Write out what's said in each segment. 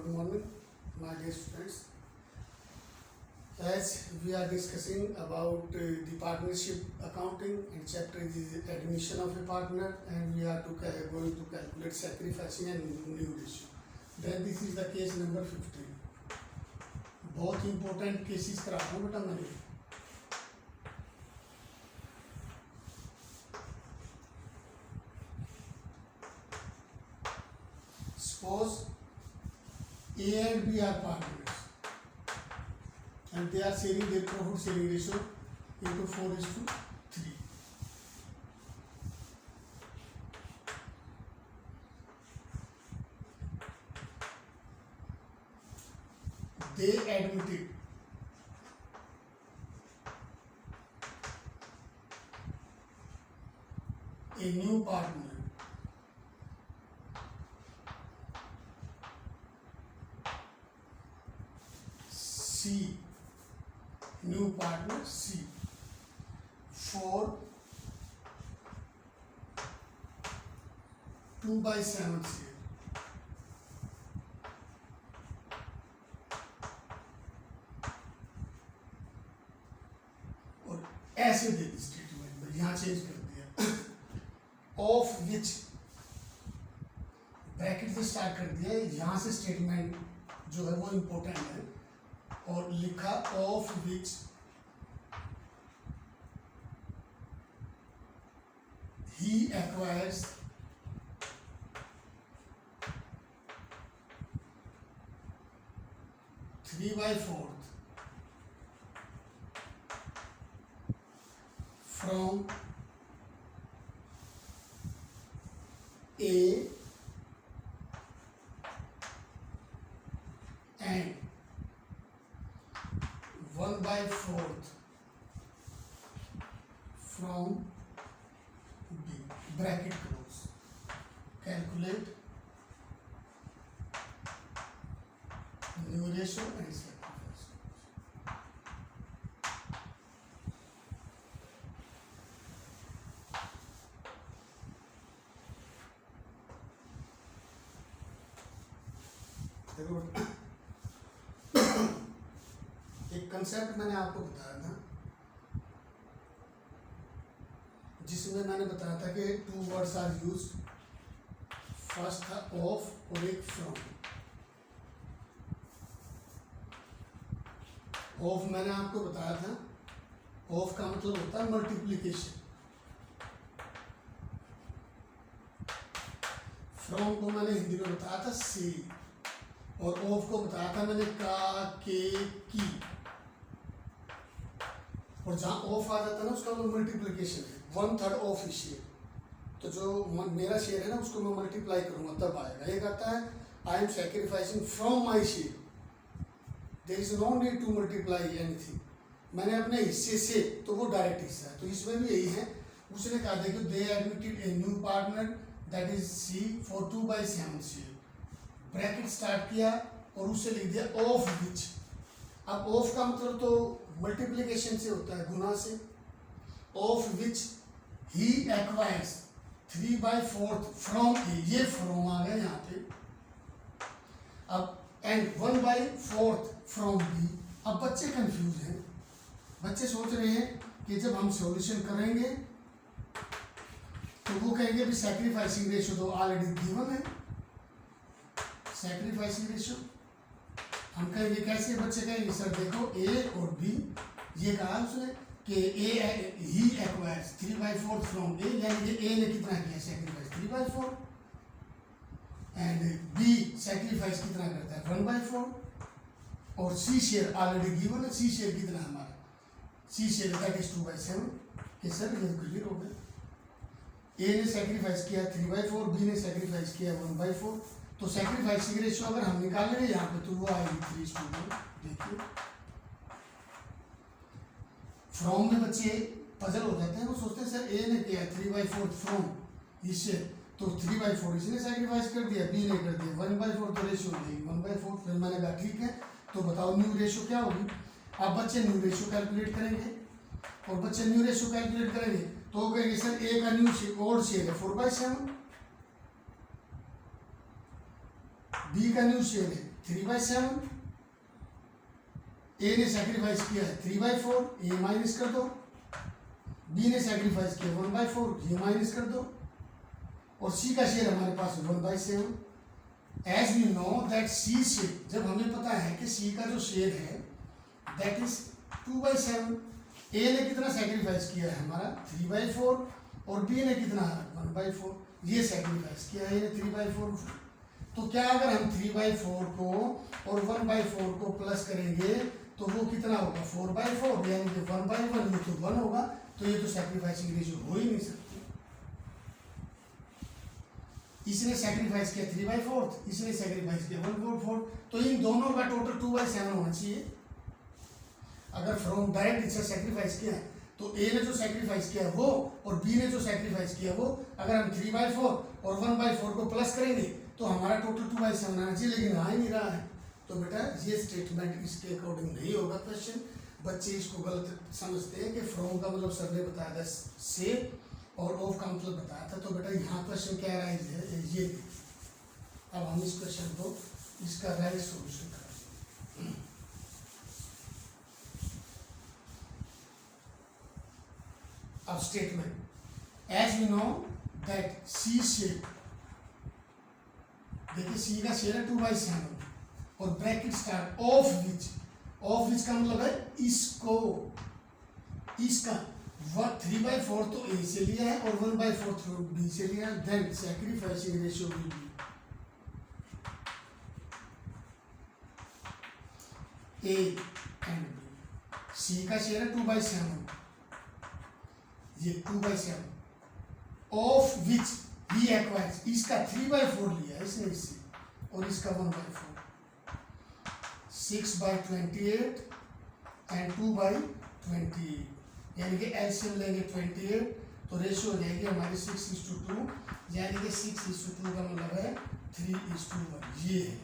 Good morning, my dear students. As we are discussing about the partnership accounting, and chapter is admission of a partner, and we are going to calculate sacrificing and new ratio. Then this is the case number 15. बहुत important cases करा हूँ बेटा मैंने. Suppose A and B are partners and they are sharing their profit sharing ratio into 4:3. They admitted a new partner C, new partner C for 2/7 share. और ऐसे दे दी statement, यहाँ change कर दिया. ऑफ विच ब्रैकेट से start कर दिया, यहाँ से स्टेटमेंट जो है वो इम्पोर्टेंट है, और लिखा of which he acquires 3/4 from A and 1/4 from B. Bracket close. Calculate new ratio and sacrifice. देखो एक कंसेप्ट मैंने आपको बताया था, जिसमें मैंने बताया था कि two words are used. First था ऑफ और एक फ्रॉम. ऑफ मैंने आपको बताया था, ऑफ का मतलब होता है मल्टीप्लिकेशन. फ्रॉम को मैंने हिंदी में बताया था से, और ऑफ को बताया था मैंने का, के, की. और जहाँ ऑफ आ जाता है ना, उसका मतलब मल्टीप्लिकेशन है. 1/3 ऑफ ही शेयर, तो जो मेरा शेयर है ना, उसको मैं मल्टीप्लाई करूँगा तब आएगा. एक आता है I am sacrificing from my share. There is no need to multiply anything. मैंने अपने हिस्से से, तो वो डायरेक्ट हिस्सा है. तो इसमें भी यही है. उसने कहा था कि they admitted a new partner that is C for 2/7 share. Bracket start किया और उससे लिख दिया ऑफ विच. अब ऑफ का मतलब तो मल्टीप्लिकेशन से होता है, गुना से. Of which he acquires 3/4 from A. ये फ्रॉम आ गया यहाँ पे. अब एंड 1/4 फ्रॉम बी. अब बच्चे कंफ्यूज हैं. बच्चे सोच रहे हैं कि जब हम सॉल्यूशन करेंगे तो वो कहेंगे भी सैक्रिफाइसिंग रेशियो तो ऑलरेडी गिवन है. सैक्रिफाइसिंग रेशियो हम कहेंगे कैसे. बच्चे कहेंगे सर देखो ए और बी, ये कहा उसने कि ए ही एक्वायर्स 3/4 फ्रॉम ए, यानी कि ए ने कितना किया सैक्रिफाइस 3/4, एंड बी सैक्रिफाइस कितना करता है 1/4, और सी शेयर ऑलरेडी गिवन है. सी शेयर कितना हमारा, सी शेयर दैट इज 2/7. कि सर ये क्लियर हो गया. ए ने सैक्रिफाइस किया 3/4, बी ने सैक्रिफाइस किया 1/4. तो सैक्रिफाइसिंग रेशियो अगर हम निकालेंगे यहाँ पे तो वो आएगी 3:1. देखिए फ्रॉम में बच्चे पजल हो जाते हैं. वो सोचते हैं सर ए ने किया 3/4 फ्रॉम इससे, तो 3/4 इसने सैक्रिफाइस कर दिया, बी ने कर दिया 1/4, तो रेशियो हो जाएगी 1/4. फिर मैंने कहा ठीक है, तो बताओ न्यू रेशियो क्या होगी. अब बच्चे न्यू रेशियो कैलकुलेट करेंगे, और बच्चे न्यू रेशियो कैलकुलेट करेंगे तो कहेंगे सर ए का न्यू ओल्ड शेयर है 4/7, बी का न्यू शेयर है 3/7, ए ने सैक्रिफाइस किया है 3/4, ए माइनस कर दो, बी ने सैक्रिफाइस किया 1/4, ये माइनस कर दो, और सी का शेयर हमारे पास 1/7। As we know that C share, जब हमें पता है कि सी का जो शेयर है दैट इज 2/7, ए ने कितना सैक्रिफाइस किया है हमारा 3/4, और बी ने कितना 1/4, ये सैक्रिफाइस किया है 3/4। तो क्या अगर हम 3/4 को और 1/4 को प्लस करेंगे तो वो कितना होगा 4/4, यानी कि 1/1, ये तो 1 होगा, तो ये तो सैक्रिफाइसिंग रेशियो हो ही नहीं सकती। इसने सैक्रिफाइस किया 3/4, इसने सैक्रिफाइस किया 1/4, तो इन दोनों का टोटल 2/7 होना चाहिए। अगर फ्रॉम डायरेक्ट इससे सैक्रिफाइस किया तो ए ने जो सैक्रिफाइस किया वो और बी ने जो सैक्रिफाइस किया वो, अगर हम 3/4 और 1/4 को प्लस करेंगे तो हमारा टोटल 2/7 आना चाहिए, लेकिन आ ही नहीं रहा है। तो बेटा ये स्टेटमेंट इसके अकॉर्डिंग नहीं होगा क्वेश्चन। बच्चे इसको गलत समझते हैं कि फ्रॉम का मतलब सर ने बताया था से और ऑफ का मतलब बताया था, तो बेटा यहाँ क्वेश्चन क्या राइज है ये। अब हम इस क्वेश्चन को इसका राइज सोल्यूशन करेंगे। अब statement as we know that C share, देखिए सी का शेयर है 2/7 और ब्रैकेट स्टार्ट ऑफ विच का मतलब है इसको, इसका 3/4 तो ए से लिया है और 1/4 बी से लिया है, then sacrificing ratio will be A and B. C का शेयर है 2/7, ये 2/7 ऑफ विच ही एक्वायर्स, इसका 3/4 लिया इसने इससे और इसका 1/4, 6/28 एंड 2/28, यानी कि एलसीएम लेंगे 28, तो रेशियो हो जाएगी हमारी 6:2, यानी कि 6:2 का मतलब है 3:1, ये है।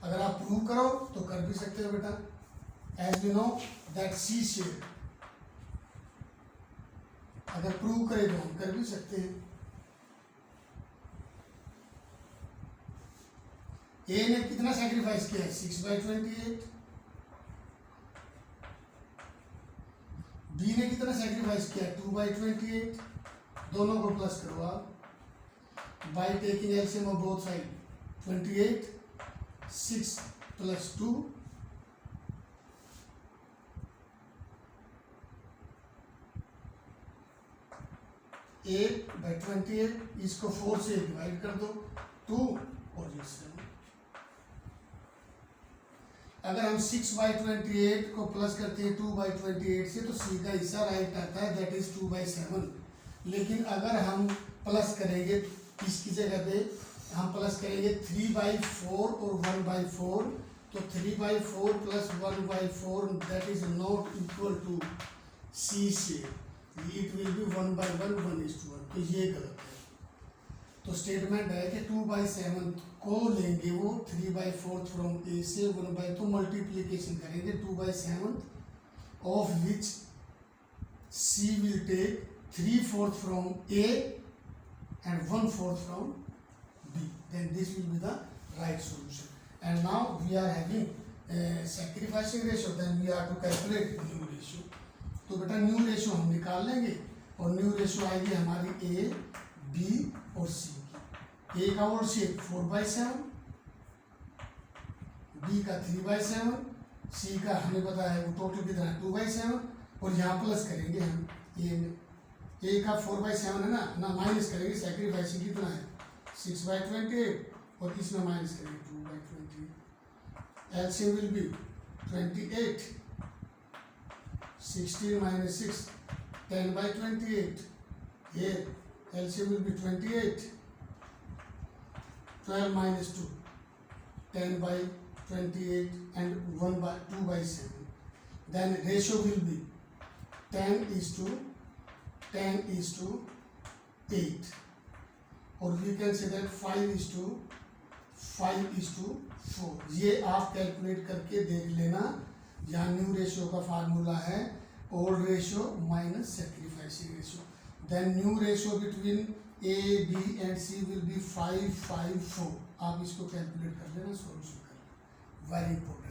अगर आप प्रूव करो तो कर भी सकते हो बेटा। As we know that C share, अगर प्रूव करें तो हम कर भी सकते हैं। ए ने कितना सैक्रिफाइस किया है 6/28, बी ने कितना सैक्रिफाइस किया 2/28, दोनों को प्लस करो आप by taking LCM of both side 28, 6 + 2 8/28, इसको 4 से डिवाइड कर दो 2 और ये 7। अगर हम 6/28 को प्लस करते हैं 2/28 से तो सीधा हिस्सा राइट आता है, दैट इज 2/7। लेकिन अगर हम प्लस करेंगे इसकी जगह पे हम प्लस करेंगे 3/4 और 1/4, तो 3/4 + 1/4 that is not equal to C share, it will be 1/1, 1:1, तो ये गलत है। तो स्टेटमेंट है कि 2/7 को लेंगे वो 3/4 फ्रॉम ए से 1/2 मल्टीप्लीकेशन करेंगे 2/7 of which C will take 3/4 from A and 1/4 from B, then this will be the right solution. And now we are having sacrificing ratio, then we have to calculate new ratio. तो बेटा new ratio हम निकाल लेंगे और new ratio आएगी हमारी ए, B और सी की। ए का और शेयर 4/7, बी का 3/7, सी का हमें पता है वो टोटल कितना है 2/7, और यहाँ प्लस करेंगे हम ए में। ए का 4/7 है ना माइनस करेंगे, सैक्रिफाइसिंग कितना है 6/28 और इसमें माइनस करेंगे 2/28। LCM will be 28, 16 - 6 10/28, here LCM will be 28, 12 - 2 10/28 and 2/7. Then ratio will be 10:8, or we can say that 5:4. ये आप कैलकुलेट करके देख लेना। यहाँ न्यू रेशियो का फार्मूला है old ratio minus sacrificing ratio, then new ratio between A B and C will be 5 5 4। आप इसको कैलकुलेट कर लेना, सॉल्यूशन कर लेना, वेरी इंपॉर्टेंट।